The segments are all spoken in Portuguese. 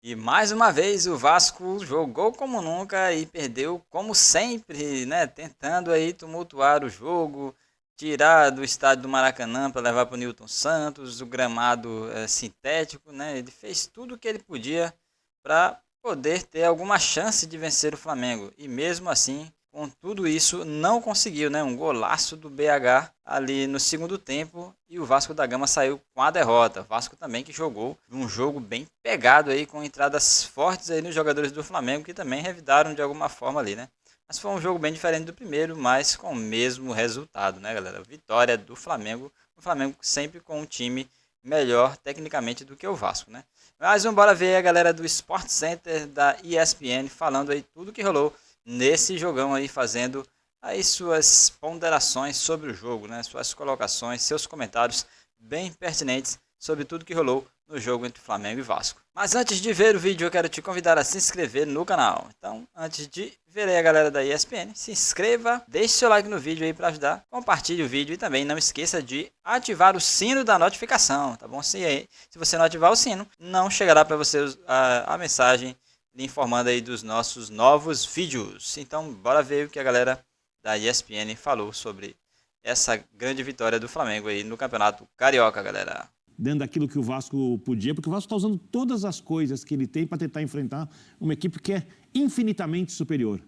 E mais uma vez o Vasco jogou como nunca e perdeu como sempre, né? Tentando aí tumultuar o jogo, tirar do estádio do Maracanã para levar para o Newton Santos, o gramado sintético, né? Ele fez tudo o que ele podia para poder ter alguma chance de vencer o Flamengo. E mesmo assim, com tudo isso, não conseguiu, né? Um golaço do BH ali no segundo tempo e o Vasco da Gama saiu com a derrota. Vasco também que jogou um jogo bem pegado aí, com entradas fortes aí nos jogadores do Flamengo, que também revidaram de alguma forma ali, né? Mas foi um jogo bem diferente do primeiro, mas com o mesmo resultado, né, galera? Vitória do Flamengo. O Flamengo sempre com um time melhor tecnicamente do que o Vasco, né? Mas vamos embora ver a galera do Sport Center da ESPN falando aí tudo que rolou nesse jogão aí, fazendo aí suas ponderações sobre o jogo, né? Suas colocações, seus comentários bem pertinentes sobre tudo que rolou no jogo entre Flamengo e Vasco. Mas antes de ver o vídeo, eu quero te convidar a se inscrever no canal. Então, antes de ver aí a galera da ESPN, se inscreva, deixe seu like no vídeo aí para ajudar, compartilhe o vídeo e também não esqueça de ativar o sino da notificação, tá bom? Se você não ativar o sino, não chegará para você a mensagem lhe informando aí dos nossos novos vídeos. Então, bora ver o que a galera da ESPN falou sobre essa grande vitória do Flamengo aí no Campeonato Carioca, galera. Dentro daquilo que o Vasco podia, porque o Vasco está usando todas as coisas que ele tem para tentar enfrentar uma equipe que é infinitamente superior.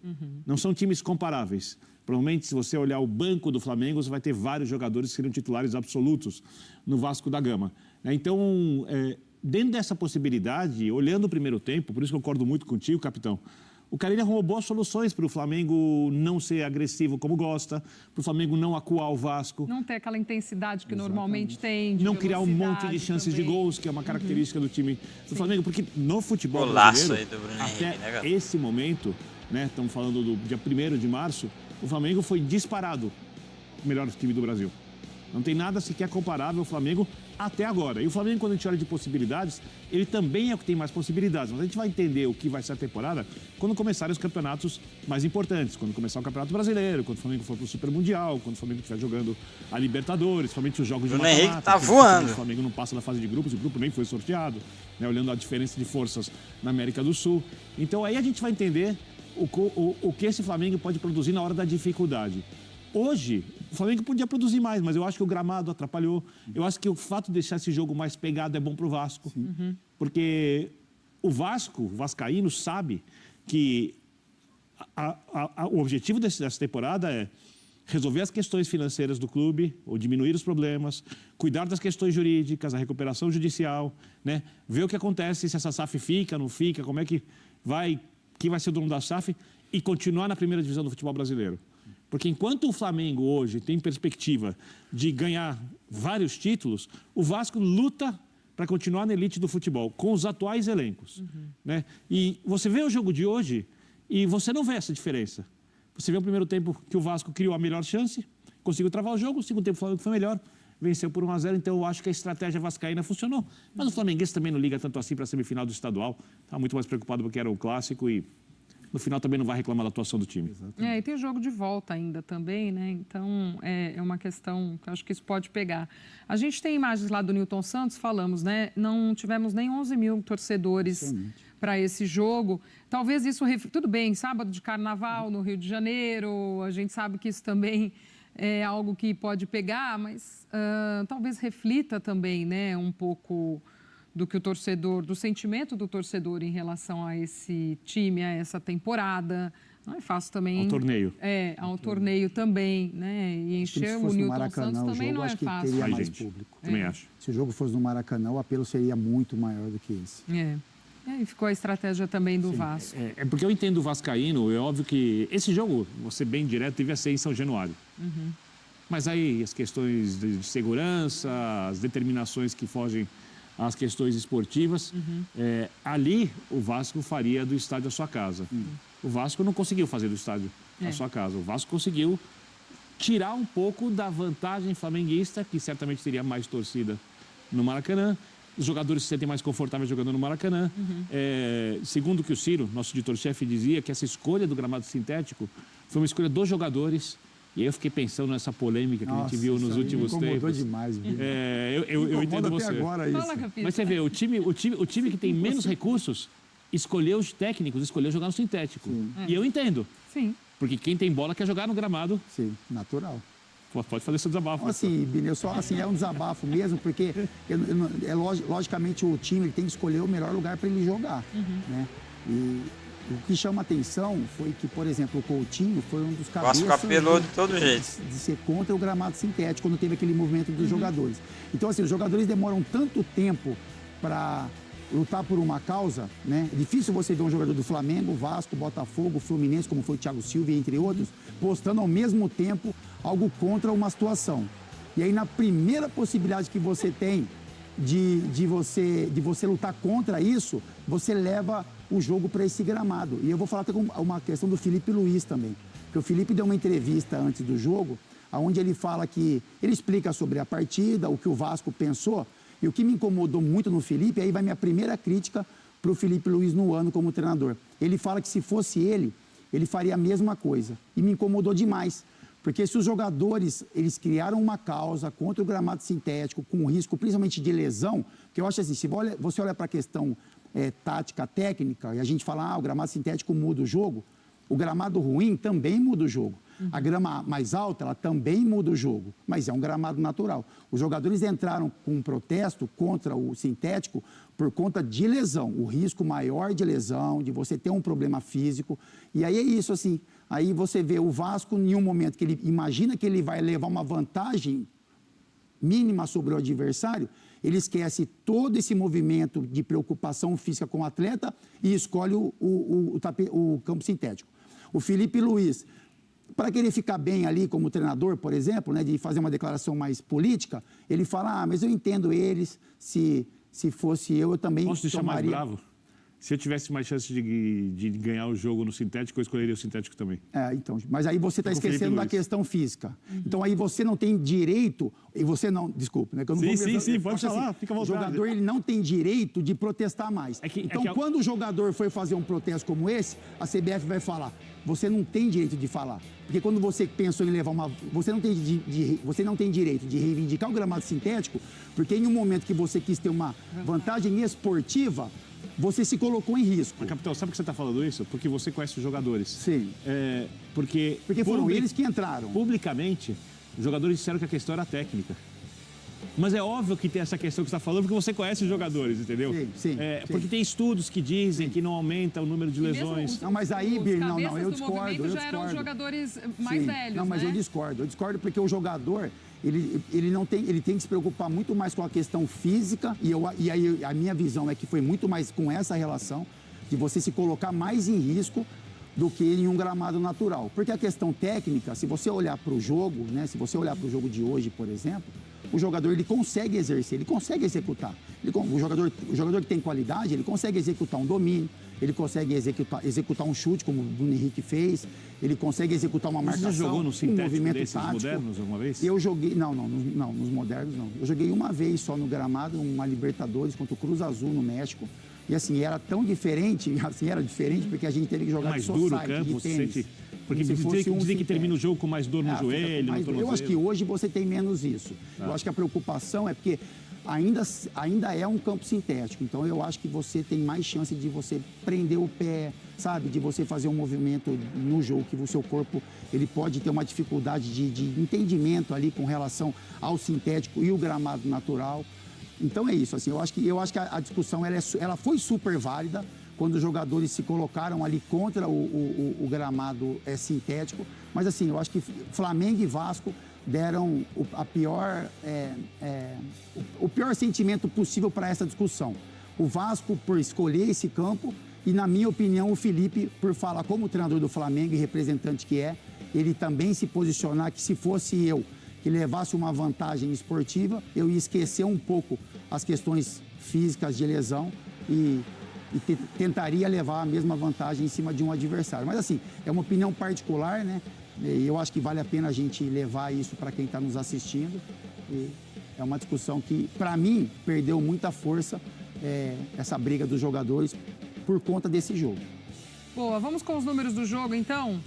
Não são times comparáveis. Provavelmente, se você olhar o banco do Flamengo, você vai ter vários jogadores que seriam titulares absolutos no Vasco da Gama. Então, dentro dessa possibilidade, olhando o primeiro tempo, por isso que eu concordo muito contigo, capitão, o Carille arrumou boas soluções para o Flamengo não ser agressivo como gosta, para o Flamengo não acuar o Vasco. Não ter aquela intensidade que normalmente tem. Não criar um monte de chances também. de gols, que é uma característica do time do Flamengo. Porque no futebol Golaço brasileiro, aí do Bruno até Henrique, né, galera? esse momento, né, estamos falando do dia 1º de março, o Flamengo foi disparado o melhor time do Brasil. Não tem nada sequer comparável ao Flamengo até agora. E o Flamengo, quando a gente olha de possibilidades, ele também é o que tem mais possibilidades. Mas a gente vai entender o que vai ser a temporada quando começarem os campeonatos mais importantes. Quando começar o Campeonato Brasileiro, quando o Flamengo for para o Super Mundial, quando o Flamengo estiver jogando a Libertadores, somente os jogos de Bruno Henrique mata-mata. tá voando. O Flamengo não passa da fase de grupos, o grupo nem foi sorteado, né, olhando a diferença de forças na América do Sul. Então aí a gente vai entender o que esse Flamengo pode produzir na hora da dificuldade. Hoje, o Flamengo podia produzir mais, mas eu acho que o gramado atrapalhou. Eu acho que o fato de deixar esse jogo mais pegado é bom para o Vasco. Porque o vascaíno, sabe que o objetivo dessa temporada é resolver as questões financeiras do clube, ou diminuir os problemas, cuidar das questões jurídicas, a recuperação judicial, né? Ver o que acontece, se essa SAF fica, não fica, como é que vai, quem vai ser o dono da SAF, e continuar na primeira divisão do futebol brasileiro. Porque enquanto o Flamengo hoje tem perspectiva de ganhar vários títulos, o Vasco luta para continuar na elite do futebol, com os atuais elencos. Né? E você vê o jogo de hoje e você não vê essa diferença. Você vê o primeiro tempo que o Vasco criou a melhor chance, conseguiu travar o jogo, o segundo tempo o Flamengo foi melhor, venceu por 1-0, então eu acho que a estratégia vascaína funcionou. Mas o flamenguense também não liga tanto assim para a semifinal do estadual, está muito mais preocupado porque era o clássico e no final também não vai reclamar da atuação do time. E tem jogo de volta ainda também, né? Então, é uma questão que eu acho que isso pode pegar. A gente tem imagens lá do Newton Santos, falamos, né? Não tivemos nem 11 mil torcedores para esse jogo. Talvez isso... Tudo bem, sábado de carnaval no Rio de Janeiro, a gente sabe que isso também é algo que pode pegar, mas talvez reflita também, né? Um pouco do que o torcedor, do sentimento do torcedor em relação a esse time, a essa temporada. Não é fácil também. Ao torneio. Ao torneio também, né? E encher o Newton Santos também não é fácil. Teria mais público. Também acho. Se o jogo fosse no Maracanã, o apelo seria muito maior do que esse. E ficou a estratégia tambem do Vasco. É porque eu entendo o vascaíno, é óbvio que esse jogo, vou ser bem direto, devia ser em São Januário. Mas aí as questões de segurança, as determinações que fogem às questões esportivas, ali o Vasco faria do estádio a sua casa. O Vasco não conseguiu fazer do estádio a sua casa. O Vasco conseguiu tirar um pouco da vantagem flamenguista, que certamente teria mais torcida no Maracanã. Os jogadores se sentem mais confortáveis jogando no Maracanã. Segundo o que o Ciro, nosso editor-chefe, dizia, que essa escolha do gramado sintético foi uma escolha dos jogadores. E aí eu fiquei pensando nessa polêmica que a gente viu nos últimos tempos. Incomodou demais. Eu entendo você. Agora isso. Fala, Capita. Mas você vê, o time que tem menos recursos escolheu os técnicos, escolheu jogar no sintético. E eu entendo. Sim. Porque quem tem bola quer jogar no gramado. Sim, natural. Pode fazer seu desabafo. Então, assim, Bineu, só assim, é um desabafo mesmo, porque logicamente o time ele tem que escolher o melhor lugar para ele jogar. Né? E o que chama atenção foi que, por exemplo, o Coutinho foi um dos cabeças Vasco apelou de todo jeito. de ser contra o gramado sintético quando teve aquele movimento dos jogadores. Então, assim, os jogadores demoram tanto tempo para lutar por uma causa, né? É difícil você ver um jogador do Flamengo, Vasco, Botafogo, Fluminense, como foi o Thiago Silva, entre outros, postando ao mesmo tempo algo contra uma situação. E aí, na primeira possibilidade que você tem de você lutar contra isso, você leva o jogo para esse gramado. E eu vou falar até com uma questão do Felipe Luiz também. Porque o Felipe deu uma entrevista antes do jogo, onde ele fala que... Ele explica sobre a partida, o que o Vasco pensou. E o que me incomodou muito no Felipe, aí vai minha primeira crítica para o Felipe Luiz no ano como treinador. Ele fala que se fosse ele faria a mesma coisa. E me incomodou demais. Porque se os jogadores, eles criaram uma causa contra o gramado sintético, com risco principalmente de lesão, que eu acho assim, se você olha para a questão tática, técnica, e a gente fala, o gramado sintético muda o jogo, o gramado ruim também muda o jogo. A grama mais alta, ela também muda o jogo, mas é um gramado natural. Os jogadores entraram com um protesto contra o sintético por conta de lesão, o risco maior de lesão, de você ter um problema físico. E aí é isso, assim, aí você vê o Vasco em um momento que ele imagina que ele vai levar uma vantagem mínima sobre o adversário, ele esquece todo esse movimento de preocupação física com o atleta e escolhe o campo sintético. O Felipe Luiz, para querer ficar bem ali como treinador, por exemplo, né, de fazer uma declaração mais política, ele fala, mas eu entendo eles, se fosse eu também Posso deixar tomaria... mais bravo? Se eu tivesse mais chance de ganhar o jogo no sintético, eu escolheria o sintético também. Então, mas aí você está esquecendo da questão física. Então aí você não tem direito, e você não, desculpe, né? Que eu não Sim, pode falar, fica à vontade. O jogador ele não tem direito de protestar mais. Quando o jogador foi fazer um protesto como esse, a CBF vai falar, você não tem direito de falar. Porque quando você pensou em levar uma... Você não tem direito de reivindicar o gramado sintético, porque em um momento que você quis ter uma vantagem esportiva, você se colocou em risco. Mas, capitão, sabe por que você está falando isso? Porque você conhece os jogadores. Sim. Porque foram eles que entraram. Publicamente, os jogadores disseram que a questão era técnica. Mas é óbvio que tem essa questão que você está falando, porque você conhece os jogadores, entendeu? Sim. Porque tem estudos que dizem que não aumenta o número de lesões. Não, mas aí, Bir, não, eu discordo. Já eram jogadores mais velhos, não, mas né? eu discordo porque o jogador, ele tem que se preocupar muito mais com a questão física, e aí a minha visão é que foi muito mais com essa relação, de você se colocar mais em risco do que em um gramado natural. Porque a questão técnica, se você olhar para o jogo, né, se você olhar para o jogo de hoje, por exemplo, o jogador ele consegue exercer, ele consegue executar. O jogador que tem qualidade, ele consegue executar um domínio, ele consegue executar um chute, como o Bruno Henrique fez, ele consegue executar uma marcação, Você já jogou no sintético movimento desses tático. modernos alguma vez? Eu joguei, não, nos modernos não. Eu joguei uma vez só no gramado, uma Libertadores contra o Cruz Azul no México. E assim, era tão diferente, porque a gente teve que jogar mais de duro o society, campo, de você tênis. sente... Porque dizem que termina o jogo com mais dor no joelho, no tornozelo. Eu acho que hoje você tem menos isso. Eu acho que a preocupação é porque ainda é um campo sintético. Então, eu acho que você tem mais chance de você prender o pé, sabe? De você fazer um movimento no jogo, que o seu corpo ele pode ter uma dificuldade de entendimento ali com relação ao sintético e o gramado natural. Então, é isso. Assim, eu acho que a discussão ela foi super válida quando os jogadores se colocaram ali contra o gramado sintético. Mas, assim, eu acho que Flamengo e Vasco deram o pior sentimento possível para essa discussão. O Vasco por escolher esse campo e, na minha opinião, o Felipe por falar como treinador do Flamengo e representante que é, ele também se posicionar que se fosse eu que levasse uma vantagem esportiva, eu ia esquecer um pouco as questões físicas de lesão e tentaria levar a mesma vantagem em cima de um adversário. Mas, assim, é uma opinião particular, né? E eu acho que vale a pena a gente levar isso para quem está nos assistindo. E é uma discussão que, para mim, perdeu muita força, essa briga dos jogadores por conta desse jogo. Boa, vamos com os números do jogo, então?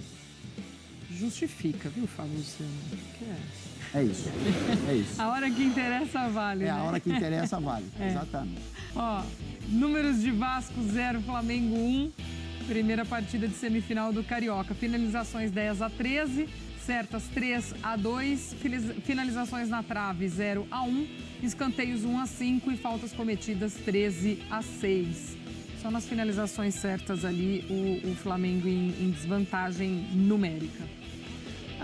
Justifica, viu, Fábio Luciano? É isso. A hora que interessa vale, né? A hora que interessa vale, exatamente. Ó, Números de Vasco 0, Flamengo 1. Primeira partida de semifinal do Carioca. Finalizações 10-13, certas 3-2, finalizações na trave 0-1, escanteios 1-5 e faltas cometidas 13-6. Só nas finalizações certas ali o Flamengo em desvantagem numérica.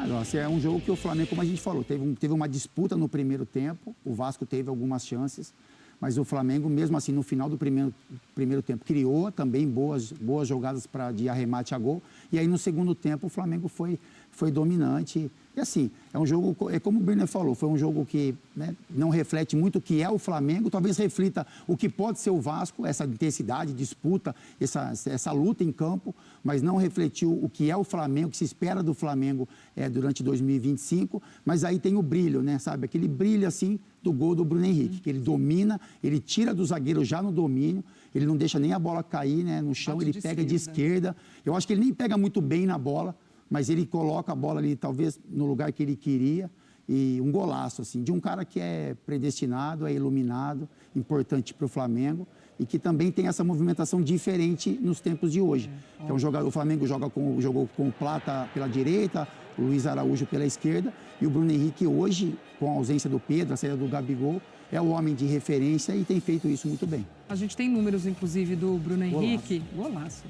Nossa, é um jogo que o Flamengo, como a gente falou, teve uma disputa no primeiro tempo, o Vasco teve algumas chances, mas o Flamengo, mesmo assim, no final do primeiro tempo, criou também boas jogadas de arremate a gol. E aí, no segundo tempo, o Flamengo foi dominante. E assim, é um jogo, é como o Birner falou, foi um jogo que, né, não reflete muito o que é o Flamengo, talvez reflita o que pode ser o Vasco, essa intensidade, disputa, essa luta em campo, mas não refletiu o que é o Flamengo, o que se espera do Flamengo durante 2025. Mas aí tem o brilho, né, sabe? Aquele brilho, assim, do gol do Bruno Henrique, que ele domina, ele tira do zagueiro já no domínio, ele não deixa nem a bola cair, né, no chão, ele pega de esquerda. Eu acho que ele nem pega muito bem na bola, mas ele coloca a bola ali, talvez, no lugar que ele queria. E um golaço, assim, de um cara que é predestinado, é iluminado, importante para o Flamengo e que também tem essa movimentação diferente nos tempos de hoje. Que é um jogador, o Flamengo jogou com o Plata pela direita, o Luiz Araújo pela esquerda, e o Bruno Henrique hoje, com a ausência do Pedro, a saída do Gabigol, é o homem de referência e tem feito isso muito bem. A gente tem números, inclusive, do Bruno Henrique. Golaço.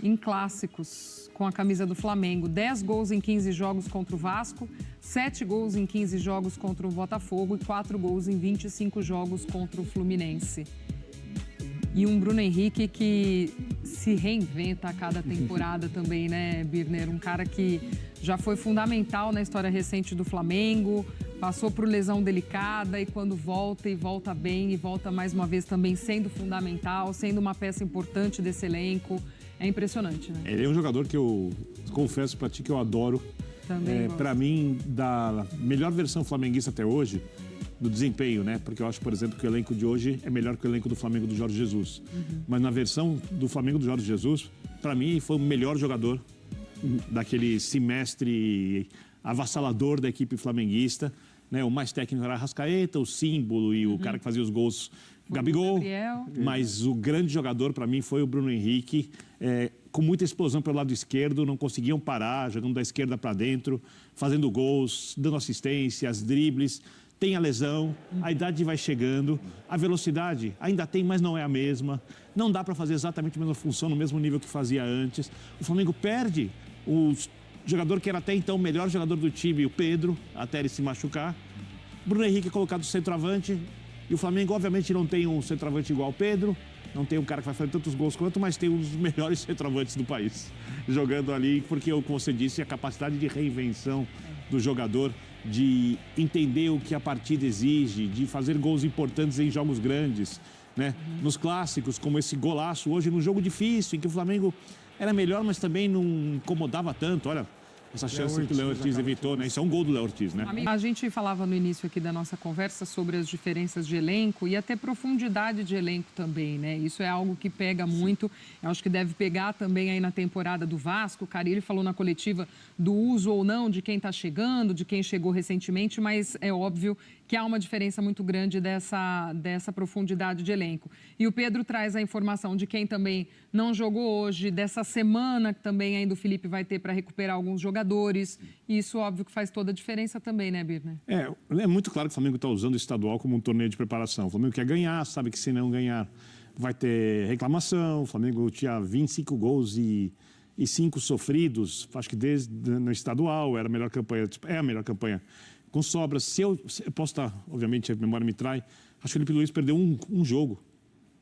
Em clássicos, com a camisa do Flamengo, 10 gols em 15 jogos contra o Vasco, 7 gols em 15 jogos contra o Botafogo e 4 gols em 25 jogos contra o Fluminense. E um Bruno Henrique que se reinventa a cada temporada também, né, Birner? Um cara que já foi fundamental na história recente do Flamengo, passou por lesão delicada e quando volta e volta bem e volta mais uma vez também sendo fundamental, sendo uma peça importante desse elenco. É impressionante, né? Ele é um jogador que eu confesso pra ti que eu adoro. Também para mim, da melhor versão flamenguista até hoje, do desempenho, né? Porque eu acho, por exemplo, que o elenco de hoje é melhor que o elenco do Flamengo do Jorge Jesus. Mas na versão do Flamengo do Jorge Jesus, para mim, foi o melhor jogador daquele semestre avassalador da equipe flamenguista. Né? O mais técnico era a Arrascaeta, o símbolo e o cara que fazia os gols, Gabigol. Gabriel. Mas o grande jogador para mim foi o Bruno Henrique, com muita explosão pelo lado esquerdo, não conseguiam parar, jogando da esquerda para dentro, fazendo gols, dando assistências, dribles. Tem a lesão, a idade vai chegando, a velocidade ainda tem, mas não é a mesma. Não dá para fazer exatamente a mesma função no mesmo nível que fazia antes. O Flamengo perde o jogador que era até então o melhor jogador do time, o Pedro, até ele se machucar. Bruno Henrique é colocado centroavante. E o Flamengo, obviamente, não tem um centroavante igual ao Pedro, não tem um cara que vai fazer tantos gols quanto, mas tem um dos melhores centroavantes do país jogando ali, porque, como você disse, a capacidade de reinvenção do jogador, de entender o que a partida exige, de fazer gols importantes em jogos grandes, né? Nos clássicos, como esse golaço hoje, num jogo difícil, em que o Flamengo era melhor, mas também não incomodava tanto. Olha, essa chance que o Léo Ortiz evitou, né? Isso é um gol do Léo Ortiz, né? A gente falava no início aqui da nossa conversa sobre as diferenças de elenco e até profundidade de elenco também, né? Isso é algo que pega muito. Eu acho que deve pegar também aí na temporada do Vasco. O Carille falou na coletiva do uso ou não de quem está chegando, de quem chegou recentemente, mas é óbvio que há uma diferença muito grande dessa profundidade de elenco. E o Pedro traz a informação de quem também não jogou hoje, dessa semana que também ainda o Felipe vai ter para recuperar alguns jogadores. E isso, óbvio, que faz toda a diferença também, né, Birner? É muito claro que o Flamengo está usando o estadual como um torneio de preparação. O Flamengo quer ganhar, sabe que se não ganhar vai ter reclamação. O Flamengo tinha 25 gols e 5 sofridos, acho que desde no estadual era a melhor campanha, é a melhor campanha. Com sobras, se eu posso estar, obviamente a memória me trai, acho que o Felipe Luiz perdeu um jogo,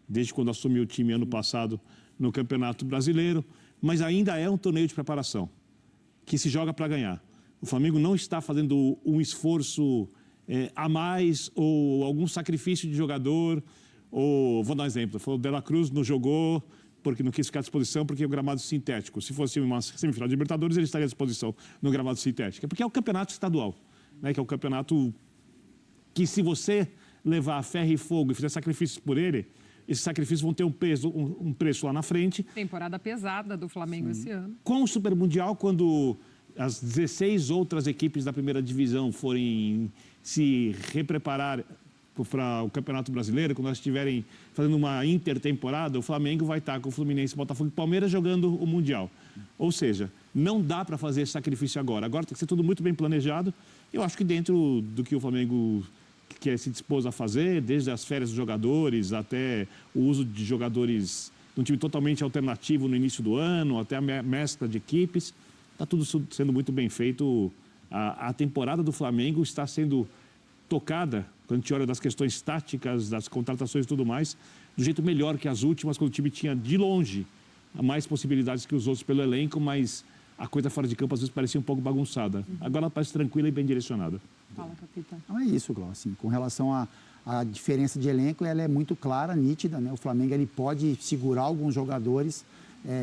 desde quando assumiu o time ano passado no Campeonato Brasileiro, mas ainda é um torneio de preparação, que se joga para ganhar. O Flamengo não está fazendo um esforço a mais ou algum sacrifício de jogador, ou, vou dar um exemplo, o De La Cruz não jogou porque não quis ficar à disposição porque é o gramado sintético. Se fosse uma semifinal de Libertadores, ele estaria à disposição no gramado sintético, porque é o campeonato estadual. Né, que é um campeonato que, se você levar a ferro e fogo e fizer sacrifícios por ele, esses sacrifícios vão ter um preço lá na frente. Temporada pesada do Flamengo esse ano. Com o Super Mundial, quando as 16 outras equipes da primeira divisão forem se repreparar, para o Campeonato Brasileiro, quando nós estiverem fazendo uma intertemporada, o Flamengo vai estar com o Fluminense, Botafogo e Palmeiras jogando o Mundial. Ou seja, não dá para fazer esse sacrifício agora. Agora tem que ser tudo muito bem planejado. Eu acho que dentro do que o Flamengo se dispôs a fazer, desde as férias dos jogadores até o uso de jogadores de um time totalmente alternativo no início do ano, até a mescla de equipes, está tudo sendo muito bem feito. A temporada do Flamengo está sendo tocada, quando a gente olha das questões táticas, das contratações e tudo mais, do jeito melhor que as últimas, quando o time tinha de longe mais possibilidades que os outros pelo elenco, mas a coisa fora de campo às vezes parecia um pouco bagunçada. Agora ela parece tranquila e bem direcionada. Fala, capitão. Não é isso, Glaucio. Assim, com relação à diferença de elenco, ela é muito clara, nítida, né? O Flamengo ele pode segurar alguns jogadores,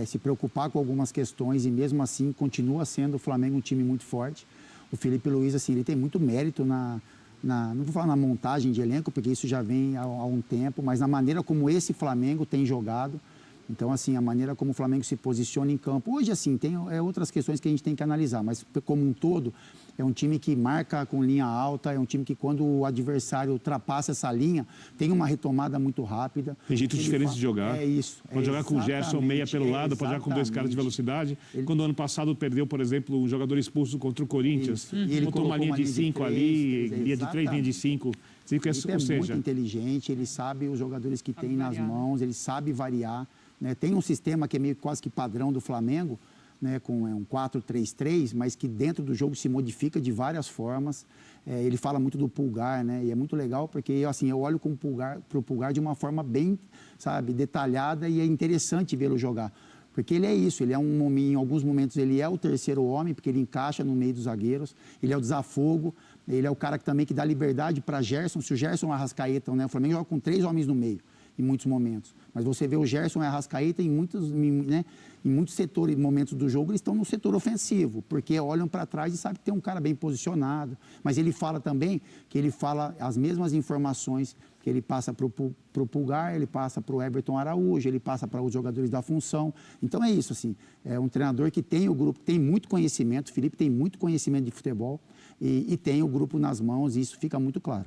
se preocupar com algumas questões e mesmo assim continua sendo o Flamengo um time muito forte. O Felipe Luiz, assim, ele tem muito mérito não vou falar na montagem de elenco, porque isso já vem há um tempo, mas na maneira como esse Flamengo tem jogado. Então, assim, a maneira como o Flamengo se posiciona em campo. Hoje, assim, tem outras questões que a gente tem que analisar, mas como um todo, é um time que marca com linha alta, é um time que quando o adversário ultrapassa essa linha, tem uma retomada muito rápida. Tem jeitos diferentes de jogar. É isso. Pode jogar com o Gerson meia pelo lado, pode jogar com dois caras de velocidade. Quando ano passado perdeu, por exemplo, um jogador expulso contra o Corinthians, botou uma linha de 5 ali, linha de 3, linha de 5. Ele é muito inteligente, ele sabe os jogadores que tem nas mãos, ele sabe variar. Né? Tem um sistema que é meio quase que padrão do Flamengo, né? Com um 4-3-3, mas que dentro do jogo se modifica de várias formas. Ele fala muito do Pulgar, né? E é muito legal porque assim, eu olho para o Pulgar de uma forma bem, sabe, detalhada e é interessante vê-lo jogar. Porque ele é isso, ele é em alguns momentos ele é o terceiro homem, porque ele encaixa no meio dos zagueiros, ele é o desafogo, ele é o cara que também que dá liberdade para Gerson. Se o Gerson e o Arrascaeta, né? O Flamengo joga com 3 homens no meio em muitos momentos. Mas você vê o Gerson e o Arrascaeta em muitos setores, momentos do jogo, eles estão no setor ofensivo, porque olham para trás e sabem que tem um cara bem posicionado. Mas ele fala também que ele fala as mesmas informações que ele passa para o Pulgar, ele passa para o Everton Araújo, ele passa para os jogadores da função. Então é isso, assim, é um treinador que tem o grupo, tem muito conhecimento, o Felipe tem muito conhecimento de futebol e tem o grupo nas mãos e isso fica muito claro.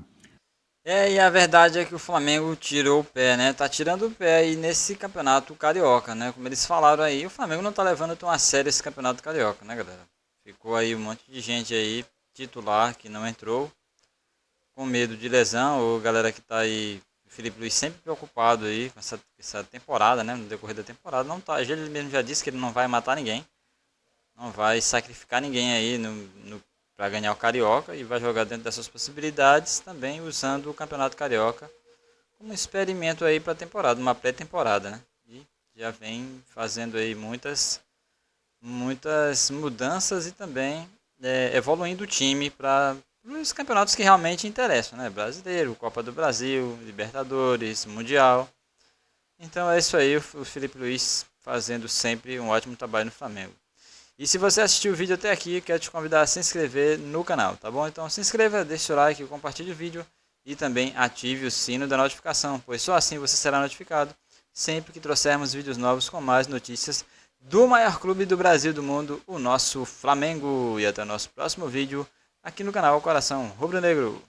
E a verdade é que o Flamengo tirou o pé, né? Tá tirando o pé aí nesse campeonato carioca, né? Como eles falaram aí, o Flamengo não tá levando tão a sério esse campeonato carioca, né, galera? Ficou aí um monte de gente aí, titular, que não entrou, com medo de lesão, ou galera que tá aí, o Felipe Luiz sempre preocupado aí com essa temporada, né? No decorrer da temporada, não tá. Ele mesmo já disse que ele não vai matar ninguém, não vai sacrificar ninguém aí para ganhar o Carioca e vai jogar dentro dessas possibilidades, também usando o Campeonato Carioca como experimento aí para a temporada, uma pré-temporada, né? E já vem fazendo aí muitas mudanças e também evoluindo o time para os campeonatos que realmente interessam, né? Brasileiro, Copa do Brasil, Libertadores, Mundial. Então é isso aí, o Felipe Luiz fazendo sempre um ótimo trabalho no Flamengo. E se você assistiu o vídeo até aqui, quero te convidar a se inscrever no canal, tá bom? Então se inscreva, deixe seu like, compartilhe o vídeo e também ative o sino da notificação, pois só assim você será notificado sempre que trouxermos vídeos novos com mais notícias do maior clube do Brasil e do mundo, o nosso Flamengo. E até o nosso próximo vídeo aqui no canal Coração Rubro Negro.